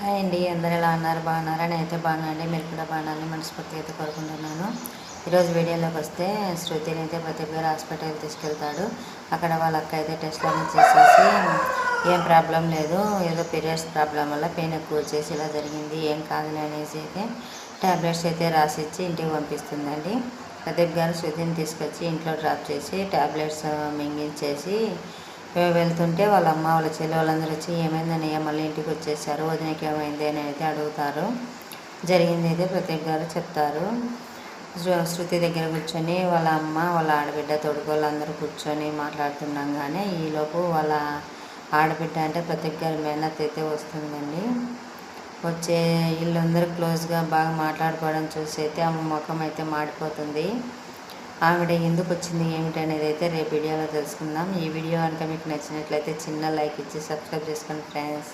Hi అండి, అందరు ఎలా ఉన్నారు? బాగున్నారా? నేనైతే బాగున్నానండి. మీరు కూడా బాగున్నారని మనస్ఫూర్తిగా అయితే కోరుకుంటున్నాను. ఈరోజు వీడియోలోకి వస్తే శృతిని అయితే ప్రదీప్ గారు హాస్పిటల్కి తీసుకెళ్తాడు. అక్కడ వాళ్ళ అక్క అయితే టెస్ట్లన్నీ చేసేసి ఏం ప్రాబ్లం లేదు, ఏదో పీరియడ్స్ ప్రాబ్లం వల్ల పెయిన్ ఎక్కువ వచ్చేసి ఇలా జరిగింది, ఏం కాదులే అనేసి అయితే ట్యాబ్లెట్స్ అయితే రాసిచ్చి ఇంటికి పంపిస్తుందండి. ప్రదీప్ గారు శృతిని తీసుకొచ్చి ఇంట్లో డ్రాప్ చేసి ట్యాబ్లెట్స్ మింగించేసి వెళ్తుంటే వాళ్ళ అమ్మ వాళ్ళ చెల్లి వాళ్ళందరూ వచ్చి ఏమైందని మళ్ళీ ఇంటికి వచ్చేసారు, వదినకి ఏమైంది అని అయితే అడుగుతారు. జరిగింది అయితే ప్రదీప్ గారు చెప్తారు. శృతి దగ్గర కూర్చొని వాళ్ళ అమ్మ వాళ్ళ ఆడబిడ్డ తోడుకోళ్ళందరూ కూర్చొని మాట్లాడుతుండగానే ఈలోపు వాళ్ళ ఆడబిడ్డ అంటే ప్రదీప్ గారి మేనత్ అయితే వస్తుందండి. వచ్చే వీళ్ళందరూ క్లోజ్గా బాగా మాట్లాడుకోవడం చూసి అయితే ఆమె ముఖం అయితే మాడిపోతుంది. ఆవిడ ఎందుకు వచ్చింది ఏమిటి అనేది అయితే రేపు వీడియోలో తెలుసుకుందాం. ఈ వీడియో కనుక మీకు నచ్చినట్లయితే చిన్న లైక్ ఇచ్చి సబ్స్క్రైబ్ చేసుకోండి ఫ్రెండ్స్.